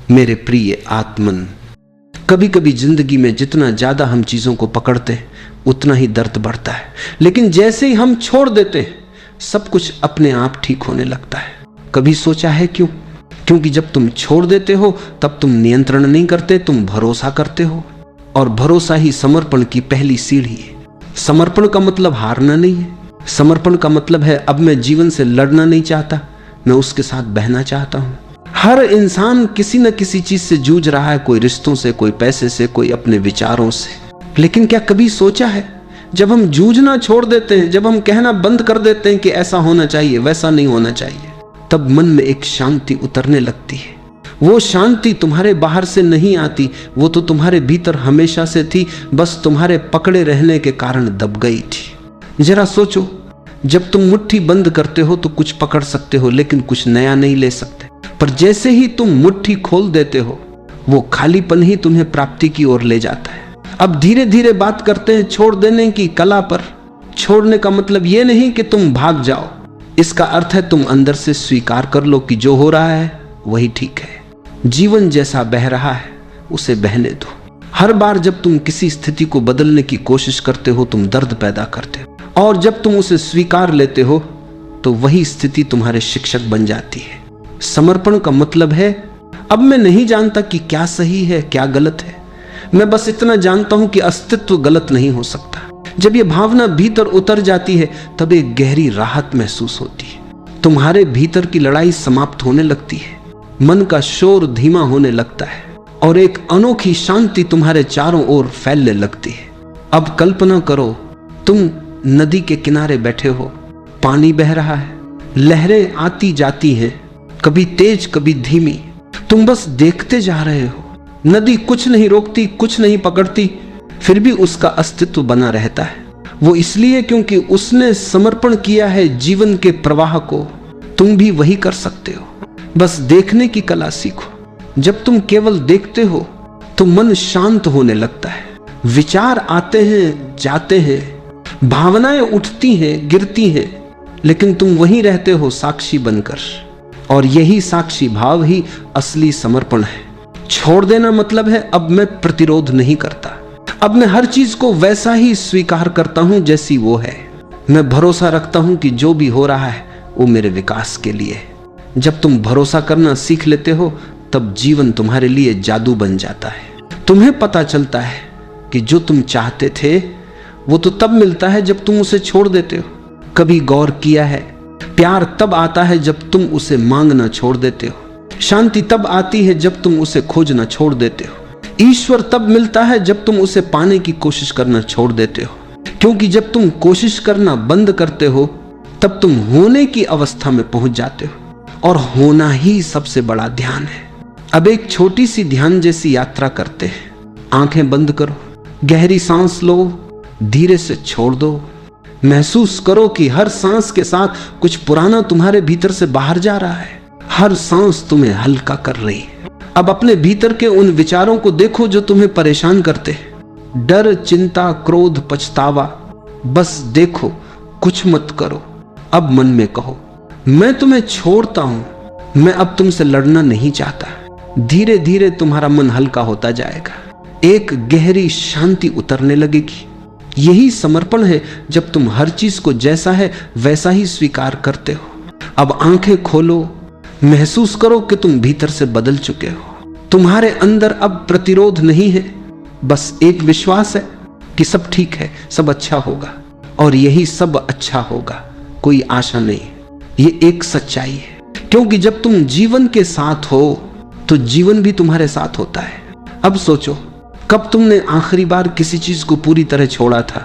मेरे प्रिय आत्मन, कभी कभी जिंदगी में जितना ज्यादा हम चीजों को पकड़ते हैं उतना ही दर्द बढ़ता है, लेकिन जैसे ही हम छोड़ देते हैं सब कुछ अपने आप ठीक होने लगता है। कभी सोचा है क्यों? क्योंकि जब तुम छोड़ देते हो तब तुम नियंत्रण नहीं करते, तुम भरोसा करते हो, और भरोसा ही समर्पण की पहली सीढ़ी है। समर्पण का मतलब हारना नहीं है। समर्पण का मतलब है अब मैं जीवन से लड़ना नहीं चाहता, मैं उसके साथ बहना चाहता हूं। हर इंसान किसी न किसी चीज से जूझ रहा है, कोई रिश्तों से, कोई पैसे से, कोई अपने विचारों से। लेकिन क्या कभी सोचा है जब हम जूझना छोड़ देते हैं, जब हम कहना बंद कर देते हैं कि ऐसा होना चाहिए, वैसा नहीं होना चाहिए, तब मन में एक शांति उतरने लगती है। वो शांति तुम्हारे बाहर से नहीं आती, वो तो तुम्हारे भीतर हमेशा से थी, बस तुम्हारे पकड़े रहने के कारण दब गई थी। जरा सोचो, जब तुम मुट्ठी बंद करते हो तो कुछ पकड़ सकते हो लेकिन कुछ नया नहीं ले सकते, पर जैसे ही तुम मुट्ठी खोल देते हो वो खालीपन ही तुम्हें प्राप्ति की ओर ले जाता है। अब धीरे धीरे बात करते हैं छोड़ देने की कला पर। छोड़ने का मतलब ये नहीं कि तुम भाग जाओ, इसका अर्थ है तुम अंदर से स्वीकार कर लो कि जो हो रहा है वही ठीक है। जीवन जैसा बह रहा है उसे बहने दो। हर बार जब तुम किसी स्थिति को बदलने की कोशिश करते हो तुम दर्द पैदा करते हो, और जब तुम उसे स्वीकार लेते हो तो वही स्थिति तुम्हारे शिक्षक बन जाती है। समर्पण का मतलब है अब मैं नहीं जानता कि क्या सही है क्या गलत है, मैं बस इतना जानता हूं कि अस्तित्व गलत नहीं हो सकता। जब यह भावना भीतर उतर जाती है तब एक गहरी राहत महसूस होती है। तुम्हारे भीतर की लड़ाई समाप्त होने लगती है, मन का शोर धीमा होने लगता है और एक अनोखी शांति तुम्हारे चारों ओर फैलने लगती है। अब कल्पना करो तुम नदी के किनारे बैठे हो, पानी बह रहा है, लहरें आती जाती हैं, कभी तेज कभी धीमी, तुम बस देखते जा रहे हो। नदी कुछ नहीं रोकती, कुछ नहीं पकड़ती, फिर भी उसका अस्तित्व बना रहता है। वो इसलिए क्योंकि उसने समर्पण किया है जीवन के प्रवाह को। तुम भी वही कर सकते हो, बस देखने की कला सीखो। जब तुम केवल देखते हो तो मन शांत होने लगता है। विचार आते हैं जाते हैं, भावनाएं उठती हैं गिरती हैं, लेकिन तुम वहीं रहते हो साक्षी बनकर, और यही साक्षी भाव ही असली समर्पण है। छोड़ देना मतलब है अब मैं प्रतिरोध नहीं करता, अब मैं हर चीज को वैसा ही स्वीकार करता हूं जैसी वो है। मैं भरोसा रखता हूं कि जो भी हो रहा है वो मेरे विकास के लिए है। जब तुम भरोसा करना सीख लेते हो तब जीवन तुम्हारे लिए जादू बन जाता है। तुम्हें पता चलता है कि जो तुम चाहते थे वो तो तब मिलता है जब तुम उसे छोड़ देते हो। कभी गौर किया है, प्यार तब आता है जब तुम उसे मांगना छोड़ देते हो। शांति तब आती है जब तुम उसे खोजना छोड़ देते हो। ईश्वर तब मिलता है जब तुम उसे पाने की कोशिश करना छोड़ देते हो, क्योंकि जब तुम कोशिश करना बंद करते हो तब तुम होने की अवस्था में पहुंच जाते हो, और होना ही सबसे बड़ा ध्यान है। अब एक छोटी सी ध्यान जैसी यात्रा करते हैं। आंखें बंद करो, गहरी सांस लो, धीरे से छोड़ दो। महसूस करो कि हर सांस के साथ कुछ पुराना तुम्हारे भीतर से बाहर जा रहा है। हर सांस तुम्हें हल्का कर रही है। अब अपने भीतर के उन विचारों को देखो जो तुम्हें परेशान करते हैं। डर, चिंता, क्रोध, पछतावा, बस देखो, कुछ मत करो। अब मन में कहो, मैं तुम्हें छोड़ता हूं, मैं अब तुमसे लड़ना नहीं चाहता। धीरे धीरे तुम्हारा मन हल्का होता जाएगा, एक गहरी शांति उतरने लगेगी। यही समर्पण है जब तुम हर चीज को जैसा है वैसा ही स्वीकार करते हो। अब आंखें खोलो, महसूस करो कि तुम भीतर से बदल चुके हो। तुम्हारे अंदर अब प्रतिरोध नहीं है, बस एक विश्वास है कि सब ठीक है, सब अच्छा होगा, और यही सब अच्छा होगा, कोई आशा नहीं। ये एक सच्चाई है, क्योंकि जब तुम जीवन के साथ हो तो जीवन भी तुम्हारे साथ होता है। अब सोचो, कब तुमने आखिरी बार किसी चीज को पूरी तरह छोड़ा था?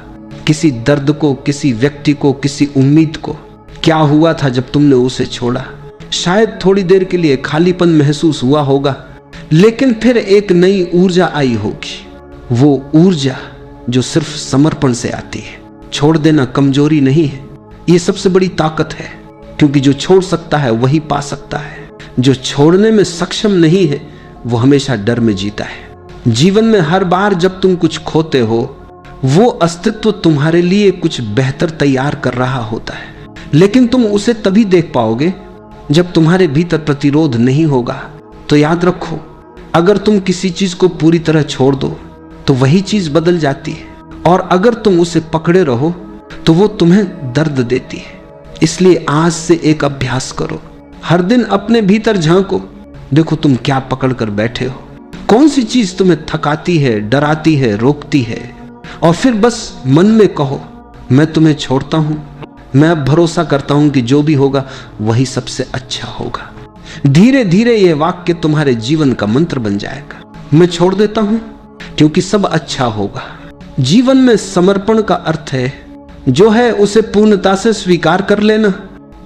किसी दर्द को, किसी व्यक्ति को, किसी उम्मीद को? क्या हुआ था जब तुमने उसे छोड़ा? शायद थोड़ी देर के लिए खालीपन महसूस हुआ होगा, लेकिन फिर एक नई ऊर्जा आई होगी। वो ऊर्जा जो सिर्फ समर्पण से आती है। छोड़ देना कमजोरी नहीं है, ये सबसे बड़ी ताकत है, क्योंकि जो छोड़ सकता है वही पा सकता है। जो छोड़ने में सक्षम नहीं है वो हमेशा डर में जीता है। जीवन में हर बार जब तुम कुछ खोते हो वो अस्तित्व तुम्हारे लिए कुछ बेहतर तैयार कर रहा होता है, लेकिन तुम उसे तभी देख पाओगे जब तुम्हारे भीतर प्रतिरोध नहीं होगा। तो याद रखो, अगर तुम किसी चीज को पूरी तरह छोड़ दो तो वही चीज बदल जाती है, और अगर तुम उसे पकड़े रहो तो वो तुम्हें दर्द देती है। इसलिए आज से एक अभ्यास करो, हर दिन अपने भीतर झांको, देखो तुम क्या पकड़ कर बैठे हो, कौन सी चीज तुम्हें थकाती है, डराती है, रोकती है, और फिर बस मन में कहो मैं तुम्हें छोड़ता हूं, मैं अब भरोसा करता हूं कि जो भी होगा वही सबसे अच्छा होगा। धीरे धीरे यह वाक्य तुम्हारे जीवन का मंत्र बन जाएगा। मैं छोड़ देता हूं क्योंकि सब अच्छा होगा। जीवन में समर्पण का अर्थ है जो है उसे पूर्णता से स्वीकार कर लेना,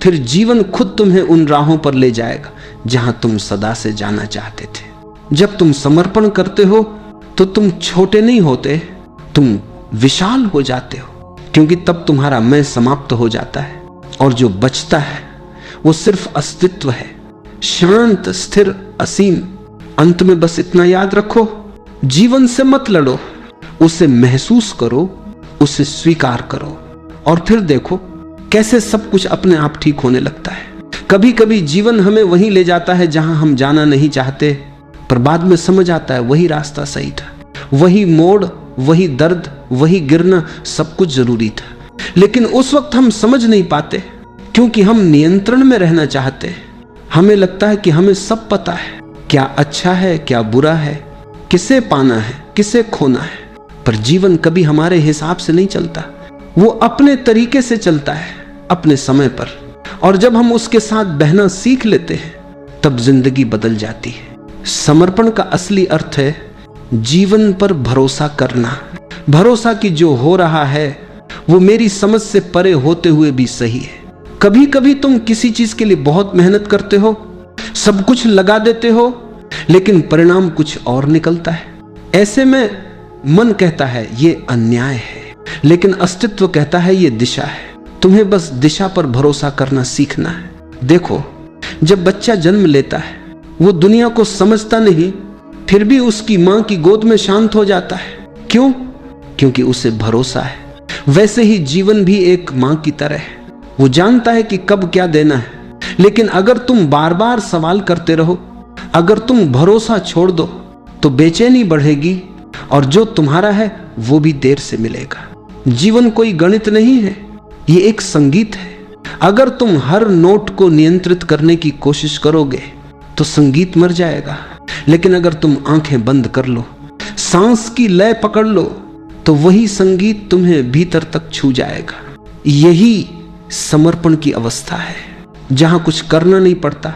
फिर जीवन खुद तुम्हें उन राहों पर ले जाएगा जहां तुम सदा से जाना चाहते थे। जब तुम समर्पण करते हो तो तुम छोटे नहीं होते, तुम विशाल हो जाते हो, क्योंकि तब तुम्हारा मैं समाप्त हो जाता है और जो बचता है वो सिर्फ अस्तित्व है, शांत, स्थिर, असीम। अंत में बस इतना याद रखो, जीवन से मत लड़ो, उसे महसूस करो, उसे स्वीकार करो, और फिर देखो कैसे सब कुछ अपने आप ठीक होने लगता है। कभी कभी जीवन हमें वहीं ले जाता है जहां हम जाना नहीं चाहते, पर बाद में समझ आता है वही रास्ता सही था, वही मोड़, वही दर्द, वही गिरना, सब कुछ जरूरी था। लेकिन उस वक्त हम समझ नहीं पाते क्योंकि हम नियंत्रण में रहना चाहते हैं। हमें लगता है कि हमें सब पता है, क्या अच्छा है, क्या बुरा है, किसे पाना है, किसे खोना है। पर जीवन कभी हमारे हिसाब से नहीं चलता, वो अपने तरीके से चलता है, अपने समय पर। और जब हम उसके साथ बहना सीख लेते हैं तब जिंदगी बदल जाती है। समर्पण का असली अर्थ है जीवन पर भरोसा करना, भरोसा कि जो हो रहा है वो मेरी समझ से परे होते हुए भी सही है। कभी कभी तुम किसी चीज के लिए बहुत मेहनत करते हो, सब कुछ लगा देते हो, लेकिन परिणाम कुछ और निकलता है। ऐसे में मन कहता है ये अन्याय है, लेकिन अस्तित्व कहता है ये दिशा है। तुम्हें बस दिशा पर भरोसा करना सीखना है। देखो, जब बच्चा जन्म लेता है वो दुनिया को समझता नहीं, फिर भी उसकी मां की गोद में शांत हो जाता है। क्यों? क्योंकि उसे भरोसा है। वैसे ही जीवन भी एक मां की तरह है, वो जानता है कि कब क्या देना है। लेकिन अगर तुम बार बार सवाल करते रहो, अगर तुम भरोसा छोड़ दो तो बेचैनी बढ़ेगी और जो तुम्हारा है वो भी देर से मिलेगा। जीवन कोई गणित नहीं है, ये एक संगीत है। अगर तुम हर नोट को नियंत्रित करने की कोशिश करोगे तो संगीत मर जाएगा, लेकिन अगर तुम आंखें बंद कर लो, सांस की लय पकड़ लो, तो वही संगीत तुम्हें भीतर तक छू जाएगा। यही समर्पण की अवस्था है, जहां कुछ करना नहीं पड़ता,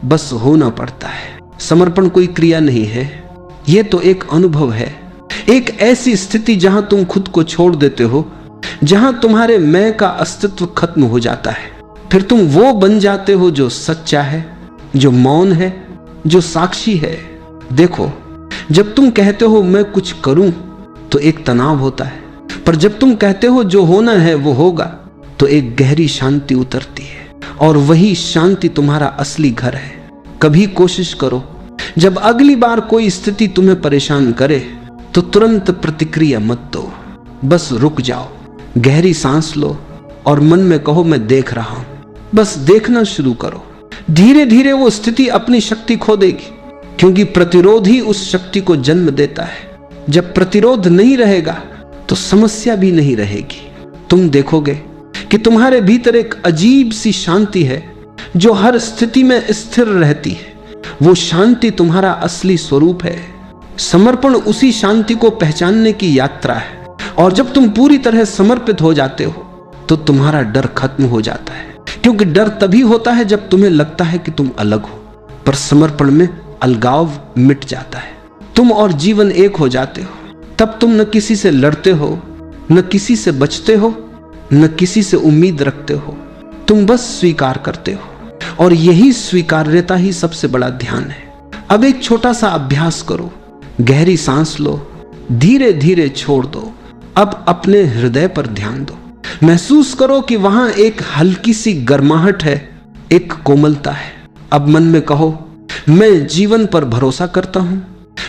बस होना पड़ता है। समर्पण कोई क्रिया नहीं है, यह तो एक अनुभव है, एक ऐसी स्थिति जहां तुम खुद को छोड़ देते हो, जहां तुम्हारे मैं का अस्तित्व खत्म हो जाता है। फिर तुम वो बन जाते हो जो सच्चा है, जो मौन है, जो साक्षी है। देखो, जब तुम कहते हो मैं कुछ करूं तो एक तनाव होता है, पर जब तुम कहते हो जो होना है वो होगा तो एक गहरी शांति उतरती है, और वही शांति तुम्हारा असली घर है। कभी कोशिश करो, जब अगली बार कोई स्थिति तुम्हें परेशान करे तो तुरंत प्रतिक्रिया मत दो, बस रुक जाओ, गहरी सांस लो और मन में कहो मैं देख रहा हूं। बस देखना शुरू करो। धीरे धीरे वो स्थिति अपनी शक्ति खो देगी, क्योंकि प्रतिरोध ही उस शक्ति को जन्म देता है। जब प्रतिरोध नहीं रहेगा तो समस्या भी नहीं रहेगी। तुम देखोगे कि तुम्हारे भीतर एक अजीब सी शांति है जो हर स्थिति में स्थिर रहती है। वो शांति तुम्हारा असली स्वरूप है। समर्पण उसी शांति को पहचानने की यात्रा है, और जब तुम पूरी तरह समर्पित हो जाते हो तो तुम्हारा डर खत्म हो जाता है, क्योंकि डर तभी होता है जब तुम्हें लगता है कि तुम अलग हो, पर समर्पण में अलगाव मिट जाता है। तुम और जीवन एक हो जाते हो। तब तुम न किसी से लड़ते हो, न किसी से बचते हो, न किसी से उम्मीद रखते हो। तुम बस स्वीकार करते हो, और यही स्वीकार्यता ही सबसे बड़ा ध्यान है। अब एक छोटा सा अभ्यास करो, गहरी सांस लो, धीरे धीरे छोड़ दो। अब अपने हृदय पर ध्यान दो। महसूस करो कि वहां एक हल्की सी गर्माहट है, एक कोमलता है। अब मन में कहो मैं जीवन पर भरोसा करता हूं,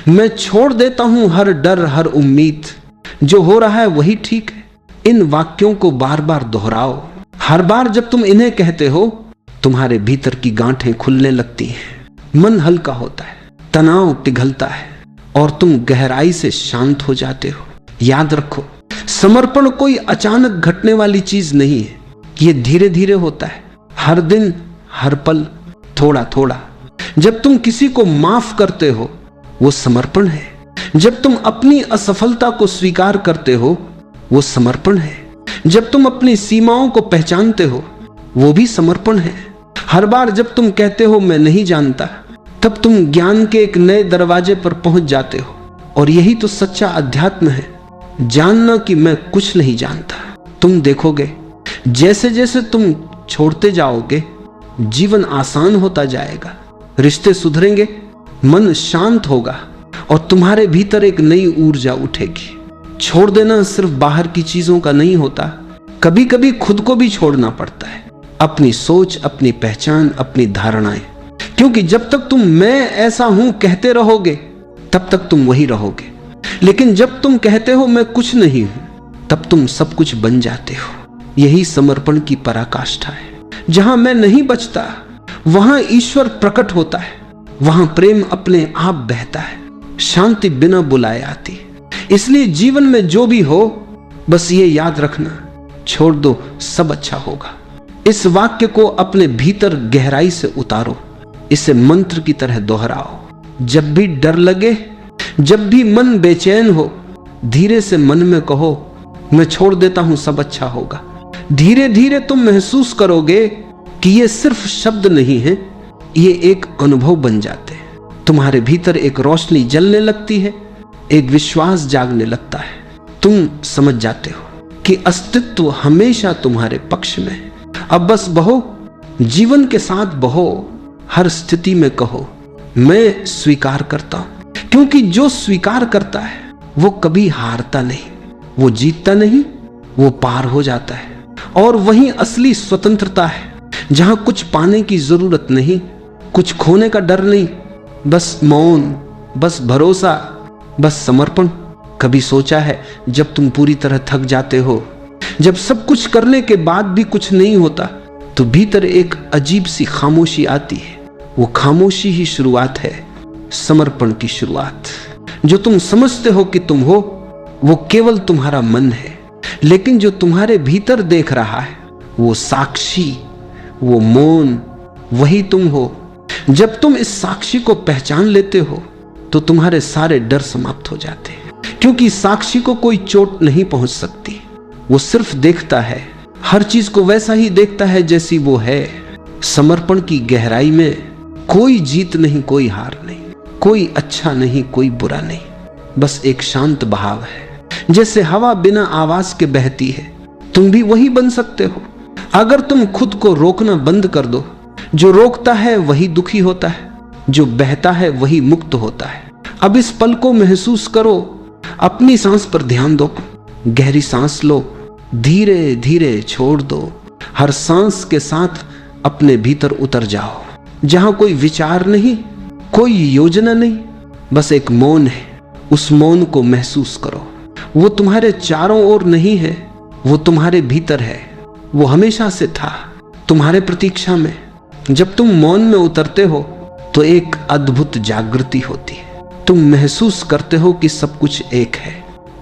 मैं छोड़ देता हूं हर डर, हर उम्मीद, जो हो रहा है वही ठीक है। इन वाक्यों को बार बार दोहराओ। हर बार जब तुम इन्हें कहते हो तुम्हारे भीतर की गांठें खुलने लगती हैं, मन हल्का होता है, तनाव पिघलता है और तुम गहराई से शांत हो जाते हो। याद रखो, समर्पण कोई अचानक घटने वाली चीज नहीं है, ये धीरे धीरे होता है, हर दिन, हर पल, थोड़ा थोड़ा। जब तुम किसी को माफ करते हो वो समर्पण है। जब तुम अपनी असफलता को स्वीकार करते हो वो समर्पण है। जब तुम अपनी सीमाओं को पहचानते हो वो भी समर्पण है। हर बार जब तुम कहते हो मैं नहीं जानता, तब तुम ज्ञान के एक नए दरवाजे पर पहुंच जाते हो। और यही तो सच्चा अध्यात्म है, जानना कि मैं कुछ नहीं जानता। तुम देखोगे जैसे जैसे तुम छोड़ते जाओगे जीवन आसान होता जाएगा, रिश्ते सुधरेंगे, मन शांत होगा और तुम्हारे भीतर एक नई ऊर्जा उठेगी। छोड़ देना सिर्फ बाहर की चीजों का नहीं होता, कभी कभी खुद को भी छोड़ना पड़ता है, अपनी सोच, अपनी पहचान, अपनी धारणाएं। क्योंकि जब तक तुम मैं ऐसा हूं कहते रहोगे तब तक तुम वही रहोगे, लेकिन जब तुम कहते हो मैं कुछ नहीं हूं तब तुम सब कुछ बन जाते हो। यही समर्पण की पराकाष्ठा है। जहां मैं नहीं बचता वहां ईश्वर प्रकट होता है, वहां प्रेम अपने आप बहता है, शांति बिना बुलाए आती। इसलिए जीवन में जो भी हो बस ये याद रखना, छोड़ दो, सब अच्छा होगा। इस वाक्य को अपने भीतर गहराई से उतारो, इसे मंत्र की तरह दोहराओ। जब भी डर लगे, जब भी मन बेचैन हो, धीरे से मन में कहो मैं छोड़ देता हूं, सब अच्छा होगा। धीरे धीरे तुम महसूस करोगे कि ये सिर्फ शब्द नहीं है, ये एक अनुभव बन जाते हैं। तुम्हारे भीतर एक रोशनी जलने लगती है, एक विश्वास जागने लगता है। तुम समझ जाते हो कि अस्तित्व हमेशा तुम्हारे पक्ष में है। अब बस बहो, जीवन के साथ बहो, हर स्थिति में कहो मैं स्वीकार करता हूं। क्योंकि जो स्वीकार करता है वो कभी हारता नहीं, वो जीतता नहीं, वो पार हो जाता है। और वही असली स्वतंत्रता है, जहां कुछ पाने की जरूरत नहीं, कुछ खोने का डर नहीं, बस मौन, बस भरोसा, बस समर्पण। कभी सोचा है जब तुम पूरी तरह थक जाते हो, जब सब कुछ करने के बाद भी कुछ नहीं होता, तो भीतर एक अजीब सी खामोशी आती है। वो खामोशी ही शुरुआत है समर्पण की शुरुआत। जो तुम समझते हो कि तुम हो वो केवल तुम्हारा मन है, लेकिन जो तुम्हारे भीतर देख रहा है वो साक्षी, वो मौन, वही तुम हो। जब तुम इस साक्षी को पहचान लेते हो तो तुम्हारे सारे डर समाप्त हो जाते हैं। क्योंकि साक्षी को कोई चोट नहीं पहुंच सकती, वो सिर्फ देखता है, हर चीज को वैसा ही देखता है जैसी वो है। समर्पण की गहराई में कोई जीत नहीं, कोई हार नहीं, कोई अच्छा नहीं, कोई बुरा नहीं, बस एक शांत बहाव है। जैसे हवा बिना आवाज के बहती है, तुम भी वही बन सकते हो अगर तुम खुद को रोकना बंद कर दो। जो रोकता है वही दुखी होता है, जो बहता है वही मुक्त होता है। अब इस पल को महसूस करो, अपनी सांस पर ध्यान दो, गहरी सांस लो, धीरे धीरे छोड़ दो। हर सांस के साथ अपने भीतर उतर जाओ, जहां कोई विचार नहीं, कोई योजना नहीं, बस एक मौन है। उस मौन को महसूस करो। वो तुम्हारे चारों ओर नहीं है, वो तुम्हारे भीतर है। वो हमेशा से था, तुम्हारे प्रतीक्षा में। जब तुम मौन में उतरते हो तो एक अद्भुत जागृति होती है। तुम महसूस करते हो कि सब कुछ एक है,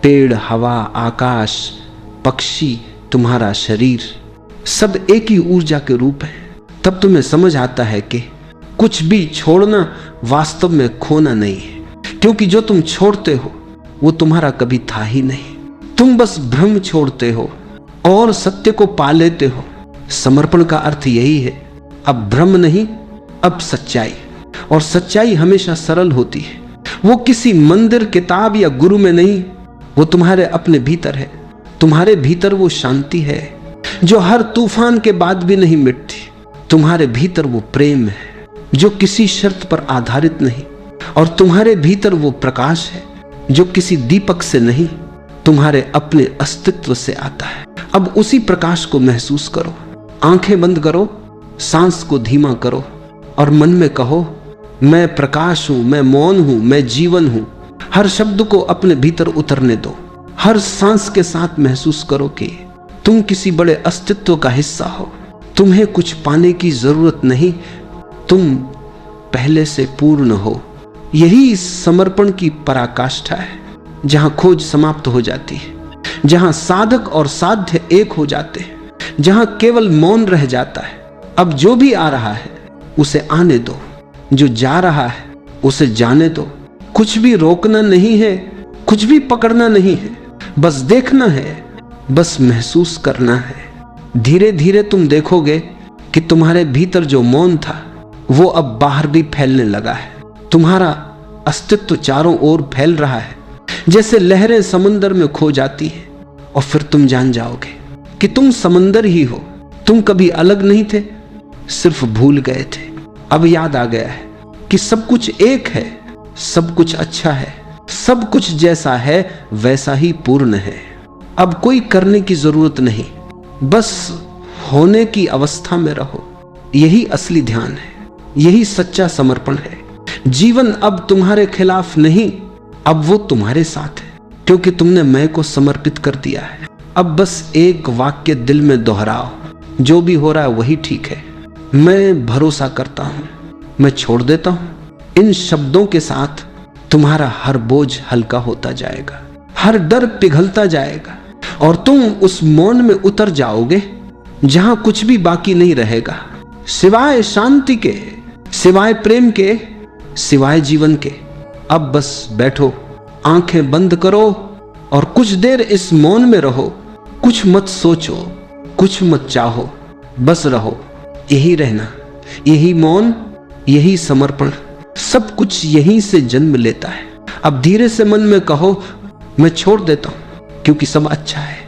पेड़, हवा, आकाश, पक्षी, तुम्हारा शरीर, सब एक ही ऊर्जा के रूप है। तब तुम्हें समझ आता है कि कुछ भी छोड़ना वास्तव में खोना नहीं है, क्योंकि जो तुम छोड़ते हो वो तुम्हारा कभी था ही नहीं। तुम बस भ्रम छोड़ते हो और सत्य को पा लेते हो। समर्पण का अर्थ यही है, अब भ्रम नहीं, अब सच्चाई। और सच्चाई हमेशा सरल होती है। वो किसी मंदिर, किताब या गुरु में नहीं, वो तुम्हारे अपने भीतर है। तुम्हारे भीतर वो शांति है जो हर तूफान के बाद भी नहीं मिटती। तुम्हारे भीतर वो प्रेम है जो किसी शर्त पर आधारित नहीं, और तुम्हारे भीतर वो प्रकाश है जो किसी दीपक से नहीं, तुम्हारे अपने अस्तित्व से आता है। अब उसी प्रकाश को महसूस करो। आंखें बंद करो, सांस को धीमा करो और मन में कहो मैं प्रकाश हूं, मैं मौन हूं, मैं जीवन हूं। हर शब्द को अपने भीतर उतरने दो। हर सांस के साथ महसूस करो कि तुम किसी बड़े अस्तित्व का हिस्सा हो। तुम्हें कुछ पाने की जरूरत नहीं, तुम पहले से पूर्ण हो। यही समर्पण की पराकाष्ठा है, जहां खोज समाप्त हो जाती है, जहां साधक और साध्य एक हो जाते हैं, जहां केवल मौन रह जाता है। अब जो भी आ रहा है उसे आने दो, जो जा रहा है उसे जाने दो। कुछ भी रोकना नहीं है, कुछ भी पकड़ना नहीं है, बस देखना है, बस महसूस करना है। धीरे धीरे तुम देखोगे कि तुम्हारे भीतर जो मौन था वो अब बाहर भी फैलने लगा है। तुम्हारा अस्तित्व चारों ओर फैल रहा है, जैसे लहरें समंदर में खो जाती हैं, और फिर तुम जान जाओगे कि तुम समंदर ही हो। तुम कभी अलग नहीं थे, सिर्फ भूल गए थे। अब याद आ गया है कि सब कुछ एक है, सब कुछ अच्छा है, सब कुछ जैसा है वैसा ही पूर्ण है। अब कोई करने की जरूरत नहीं, बस होने की अवस्था में रहो। यही असली ध्यान है, यही सच्चा समर्पण है। जीवन अब तुम्हारे खिलाफ नहीं, अब वो तुम्हारे साथ है, क्योंकि तुमने मैं को समर्पित कर दिया है। अब बस एक वाक्य दिल में दोहराओ, जो भी हो रहा है वही ठीक है। मैं भरोसा करता हूं, मैं छोड़ देता हूं। इन शब्दों के साथ तुम्हारा हर बोझ हल्का होता जाएगा, हर डर पिघलता जाएगा, और तुम उस मौन में उतर जाओगे जहां कुछ भी बाकी नहीं रहेगा, सिवाय शांति के, सिवाय प्रेम के, सिवाय जीवन के। अब बस बैठो, आंखें बंद करो और कुछ देर इस मौन में रहो। कुछ मत सोचो, कुछ मत चाहो, बस रहो। यही रहना, यही मौन, यही समर्पण, सब कुछ यहीं से जन्म लेता है। अब धीरे से मन में कहो, मैं छोड़ देता हूं क्योंकि सब अच्छा है।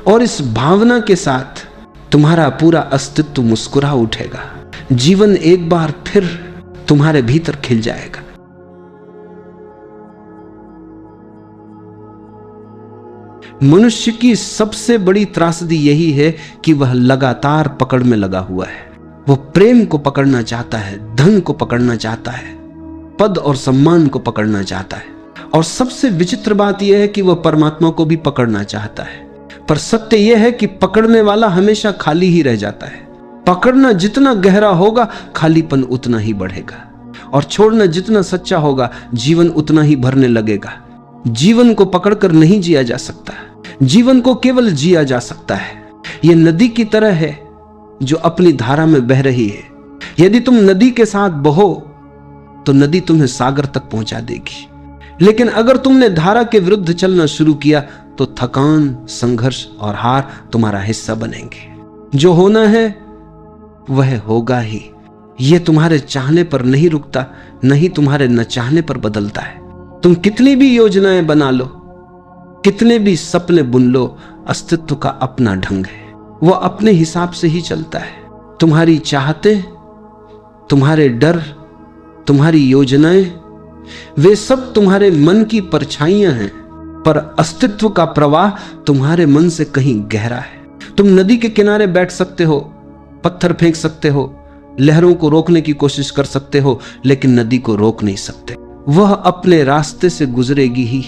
और इस भावना के साथ तुम्हारा पूरा अस्तित्व मुस्कुरा उठेगा। जीवन एक बार फिर तुम्हारे भीतर खिल जाएगा। मनुष्य की सबसे बड़ी त्रासदी यही है कि वह लगातार पकड़ में लगा हुआ है। वो प्रेम को पकड़ना चाहता है, धन को पकड़ना चाहता है, पद और सम्मान को पकड़ना चाहता है, और सबसे विचित्र बात यह है कि वह परमात्मा को भी पकड़ना चाहता है। पर सत्य यह है कि पकड़ने वाला हमेशा खाली ही रह जाता है। पकड़ना जितना गहरा होगा, खालीपन उतना ही बढ़ेगा, और छोड़ना जितना सच्चा होगा, जीवन उतना ही भरने लगेगा। जीवन को पकड़कर नहीं जिया जा सकता, जीवन को केवल जिया जा सकता है। यह नदी की तरह है जो अपनी धारा में बह रही है। यदि तुम नदी के साथ बहो तो नदी तुम्हें सागर तक पहुंचा देगी, लेकिन अगर तुमने धारा के विरुद्ध चलना शुरू किया तो थकान, संघर्ष और हार तुम्हारा हिस्सा बनेंगे। जो होना है वह होगा ही। यह तुम्हारे चाहने पर नहीं रुकता, नहीं तुम्हारे न चाहने पर बदलता है। तुम कितनी भी योजनाएं बना लो, कितने भी सपने बुन लो, अस्तित्व का अपना ढंग है, वो अपने हिसाब से ही चलता है। तुम्हारी चाहते, तुम्हारे डर, तुम्हारी योजनाएं, वे सब तुम्हारे मन की परछाइयां हैं, पर अस्तित्व का प्रवाह तुम्हारे मन से कहीं गहरा है। तुम नदी के किनारे बैठ सकते हो, पत्थर फेंक सकते हो, लहरों को रोकने की कोशिश कर सकते हो, लेकिन नदी को रोक नहीं सकते। वह अपने रास्ते से गुजरेगी ही।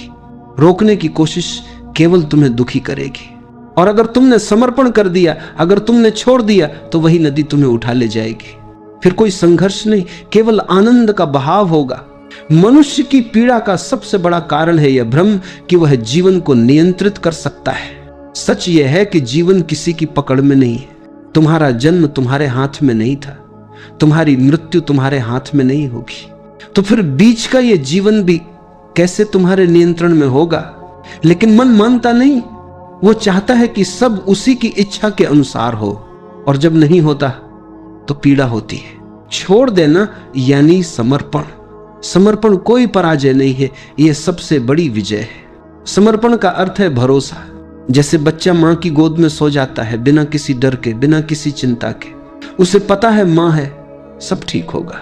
रोकने की कोशिश केवल तुम्हें दुखी करेगी। और अगर तुमने समर्पण कर दिया, अगर तुमने छोड़ दिया, तो वही नदी तुम्हें उठा ले जाएगी। फिर कोई संघर्ष नहीं, केवल आनंद का बहाव होगा। मनुष्य की पीड़ा का सबसे बड़ा कारण है यह भ्रम कि वह जीवन को नियंत्रित कर सकता है। सच यह है कि जीवन किसी की पकड़ में नहीं है। तुम्हारा जन्म तुम्हारे हाथ में नहीं था, तुम्हारी मृत्यु तुम्हारे हाथ में नहीं होगी, तो फिर बीच का यह जीवन भी कैसे तुम्हारे नियंत्रण में होगा? लेकिन मन मानता नहीं, वो चाहता है कि सब उसी की इच्छा के अनुसार हो, और जब नहीं होता तो पीड़ा होती है। छोड़ देना यानी समर्पण। समर्पण कोई पराजय नहीं है, यह सबसे बड़ी विजय है। समर्पण का अर्थ है भरोसा। जैसे बच्चा मां की गोद में सो जाता है बिना किसी डर के, बिना किसी चिंता के, उसे पता है मां है, सब ठीक होगा।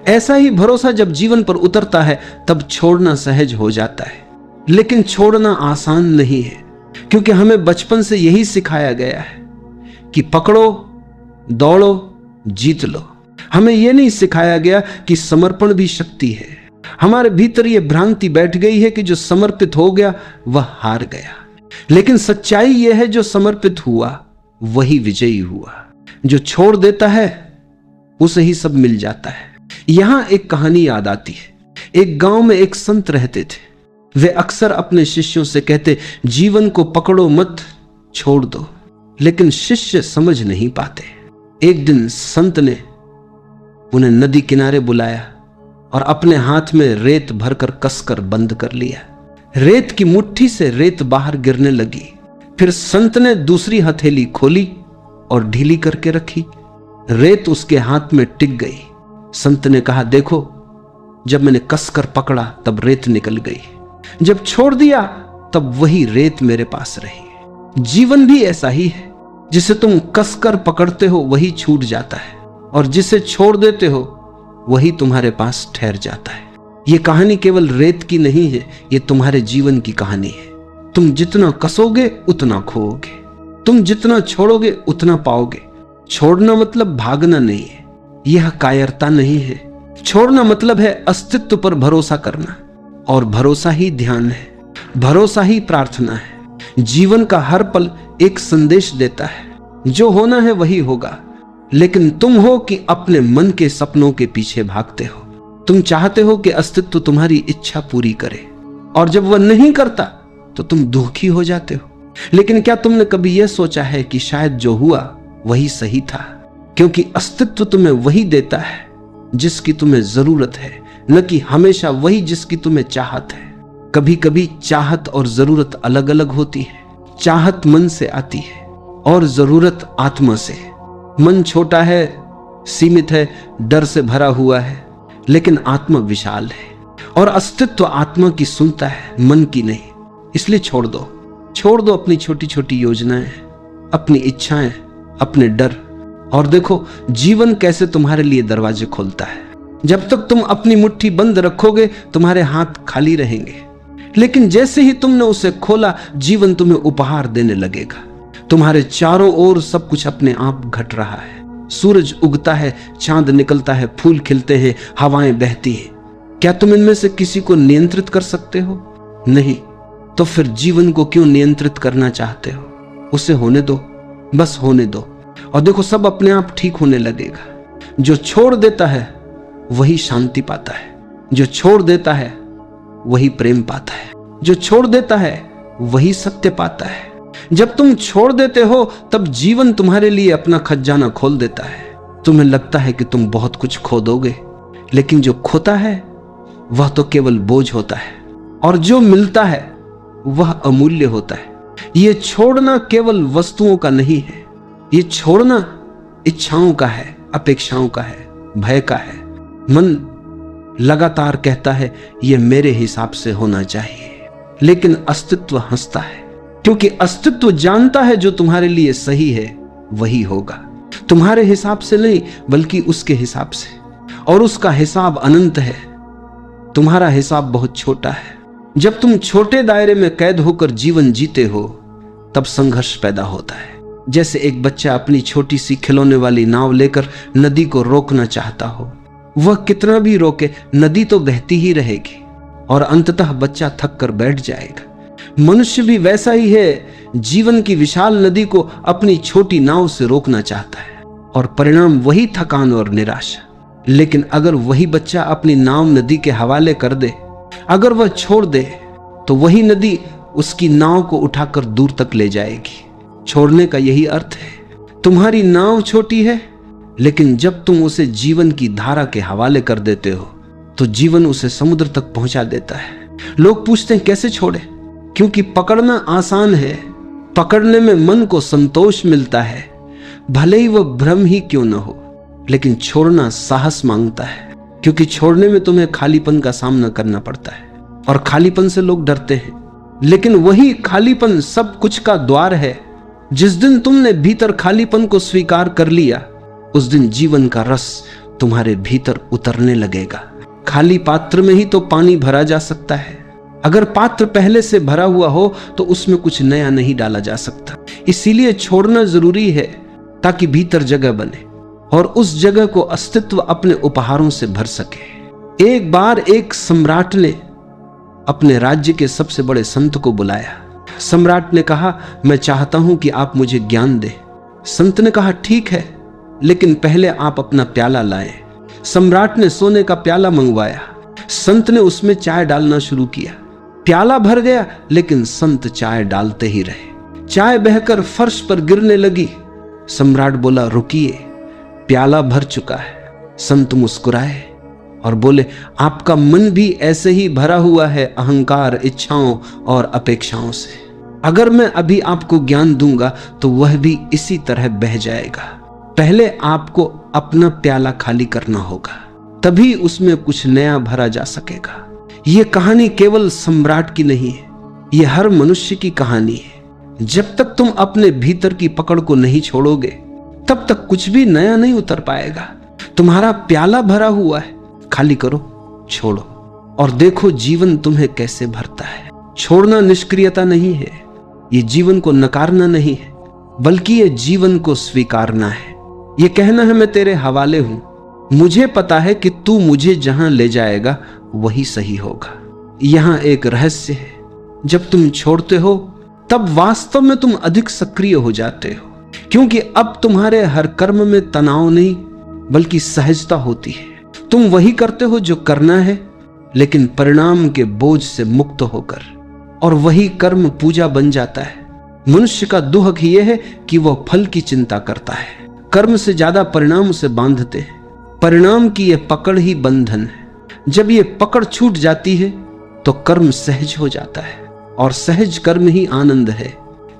ऐसा ही भरोसा जब जीवन पर उतरता है तब छोड़ना सहज हो जाता है। लेकिन छोड़ना आसान नहीं है, क्योंकि हमें बचपन से यही सिखाया गया है कि पकड़ो, दौड़ो, जीत लो। हमें यह नहीं सिखाया गया कि समर्पण भी शक्ति है। हमारे भीतर यह भ्रांति बैठ गई है कि जो समर्पित हो गया वह हार गया। लेकिन सच्चाई यह है, जो समर्पित हुआ वही विजयी हुआ। जो छोड़ देता है उसे ही सब मिल जाता है। यहां एक कहानी याद आती है। एक गांव में एक संत रहते थे। वे अक्सर अपने शिष्यों से कहते, जीवन को पकड़ो मत, छोड़ दो। लेकिन शिष्य समझ नहीं पाते। एक दिन संत ने उन्हें नदी किनारे बुलाया और अपने हाथ में रेत भरकर कसकर बंद कर लिया। रेत की मुट्ठी से रेत बाहर गिरने लगी। फिर संत ने दूसरी हथेली खोली और ढीली करके रखी। रेत उसके हाथ में टिक गई। संत ने कहा, देखो, जब मैंने कसकर पकड़ा तब रेत निकल गई, जब छोड़ दिया तब वही रेत मेरे पास रही। जीवन भी ऐसा ही है। जिसे तुम कसकर पकड़ते हो वही छूट जाता है, और जिसे छोड़ देते हो वही तुम्हारे पास ठहर जाता है। यह कहानी केवल रेत की नहीं है, यह तुम्हारे जीवन की कहानी है। तुम जितना कसोगे उतना खोओगे, तुम जितना छोड़ोगे उतना पाओगे। छोड़ना मतलब भागना नहीं है, यह कायरता नहीं है। छोड़ना मतलब है अस्तित्व पर भरोसा करना, और भरोसा ही ध्यान है, भरोसा ही प्रार्थना है। जीवन का हर पल एक संदेश देता है, जो होना है वही होगा, लेकिन तुम हो कि अपने मन के सपनों के पीछे भागते हो। तुम चाहते हो कि अस्तित्व तुम्हारी इच्छा पूरी करे, और जब वह नहीं करता तो तुम दुखी हो जाते हो। लेकिन क्या तुमने कभी यह सोचा है कि शायद जो हुआ वही सही था? क्योंकि अस्तित्व तुम्हें वही देता है जिसकी तुम्हें जरूरत है, न कि हमेशा वही जिसकी तुम्हें चाहत है। कभी कभी चाहत और जरूरत अलग अलग होती है। चाहत मन से आती है और जरूरत आत्मा से। मन छोटा है, सीमित है, डर से भरा हुआ है, लेकिन आत्मा विशाल है, और अस्तित्व आत्मा की सुनता है, मन की नहीं। इसलिए छोड़ दो अपनी छोटी छोटी योजनाएं, अपनी इच्छाएं, अपने डर, और देखो जीवन कैसे तुम्हारे लिए दरवाजे खोलता है। जब तक तुम अपनी मुट्ठी बंद रखोगे तुम्हारे हाथ खाली रहेंगे, लेकिन जैसे ही तुमने उसे खोला जीवन तुम्हें उपहार देने लगेगा। तुम्हारे चारों ओर सब कुछ अपने आप घट रहा है। सूरज उगता है, चांद निकलता है, फूल खिलते हैं, हवाएं बहती हैं। क्या तुम इनमें से किसी को नियंत्रित कर सकते हो? नहीं। तो फिर जीवन को क्यों नियंत्रित करना चाहते हो? उसे होने दो, बस होने दो, और देखो सब अपने आप ठीक होने लगेगा। जो छोड़ देता है वही शांति पाता है, जो छोड़ देता है वही प्रेम पाता है, जो छोड़ देता है वही सत्य पाता है। जब तुम छोड़ देते हो तब जीवन तुम्हारे लिए अपना खजाना खोल देता है। तुम्हें लगता है कि तुम बहुत कुछ खो दोगे, लेकिन जो खोता है वह तो केवल बोझ होता है, और जो मिलता है वह अमूल्य होता है। यह छोड़ना केवल वस्तुओं का नहीं है, ये छोड़ना इच्छाओं का है, अपेक्षाओं का है, भय का है। मन लगातार कहता है यह मेरे हिसाब से होना चाहिए, लेकिन अस्तित्व हंसता है, क्योंकि अस्तित्व जानता है जो तुम्हारे लिए सही है वही होगा। तुम्हारे हिसाब से नहीं, बल्कि उसके हिसाब से, और उसका हिसाब अनंत है। तुम्हारा हिसाब बहुत छोटा है। जब तुम छोटे दायरे में कैद होकर जीवन जीते हो तब संघर्ष पैदा होता है। जैसे एक बच्चा अपनी छोटी सी खिलौने वाली नाव लेकर नदी को रोकना चाहता हो। वह कितना भी रोके नदी तो बहती ही रहेगी, और अंततः बच्चा थक कर बैठ जाएगा। मनुष्य भी वैसा ही है, जीवन की विशाल नदी को अपनी छोटी नाव से रोकना चाहता है, और परिणाम वही थकान और निराशा। लेकिन अगर वही बच्चा अपनी नाव नदी के हवाले कर दे, अगर वह छोड़ दे, तो वही नदी उसकी नाव को उठाकर दूर तक ले जाएगी। छोड़ने का यही अर्थ है। तुम्हारी नाव छोटी है, लेकिन जब तुम उसे जीवन की धारा के हवाले कर देते हो तो जीवन उसे समुद्र तक पहुंचा देता है। लोग पूछते हैं कैसे छोड़े? क्योंकि पकड़ना आसान है, पकड़ने में मन को संतोष मिलता है, भले ही वह भ्रम ही क्यों न हो। लेकिन छोड़ना साहस मांगता है, क्योंकि छोड़ने में तुम्हें खालीपन का सामना करना पड़ता है, और खालीपन से लोग डरते हैं। लेकिन वही खालीपन सब कुछ का द्वार है। जिस दिन तुमने भीतर खालीपन को स्वीकार कर लिया, उस दिन जीवन का रस तुम्हारे भीतर उतरने लगेगा। खाली पात्र में ही तो पानी भरा जा सकता है। अगर पात्र पहले से भरा हुआ हो तो उसमें कुछ नया नहीं डाला जा सकता। इसीलिए छोड़ना जरूरी है, ताकि भीतर जगह बने, और उस जगह को अस्तित्व अपने उपहारों से भर सके। एक बार एक सम्राट ने अपने राज्य के सबसे बड़े संत को बुलाया। सम्राट ने कहा, मैं चाहता हूं कि आप मुझे ज्ञान दें। संत ने कहा, ठीक है, लेकिन पहले आप अपना प्याला लाएं। सम्राट ने सोने का प्याला मंगवाया। संत ने उसमें चाय डालना शुरू किया। प्याला भर गया, लेकिन संत चाय डालते ही रहे। चाय बहकर फर्श पर गिरने लगी। सम्राट बोला, रुकिए, प्याला भर चुका है। संत मुस्कुराए और बोले, आपका मन भी ऐसे ही भरा हुआ है अहंकार, इच्छाओं और अपेक्षाओं से। अगर मैं अभी आपको ज्ञान दूंगा तो वह भी इसी तरह बह जाएगा। पहले आपको अपना प्याला खाली करना होगा, तभी उसमें कुछ नया भरा जा सकेगा। यह कहानी केवल सम्राट की नहीं है, यह हर मनुष्य की कहानी है। जब तक तुम अपने भीतर की पकड़ को नहीं छोड़ोगे, तब तक कुछ भी नया नहीं उतर पाएगा। तुम्हारा प्याला भरा हुआ है, खाली करो, छोड़ो और देखो जीवन तुम्हें कैसे भरता है। छोड़ना निष्क्रियता नहीं है, ये जीवन को नकारना नहीं है, बल्कि ये जीवन को स्वीकारना है। ये कहना है, मैं तेरे हवाले हूं, मुझे पता है कि तू मुझे जहां ले जाएगा वही सही होगा। यहां एक रहस्य है, जब तुम छोड़ते हो तब वास्तव में तुम अधिक सक्रिय हो जाते हो, क्योंकि अब तुम्हारे हर कर्म में तनाव नहीं बल्कि सहजता होती है। तुम वही करते हो जो करना है, लेकिन परिणाम के बोझ से मुक्त होकर, और वही कर्म पूजा बन जाता है। मनुष्य का दुहक यह है कि वह फल की चिंता करता है, कर्म से ज्यादा परिणाम उसे बांधते हैं। परिणाम की यह पकड़ ही बंधन है। जब यह पकड़ छूट जाती है तो कर्म सहज हो जाता है, और सहज कर्म ही आनंद है।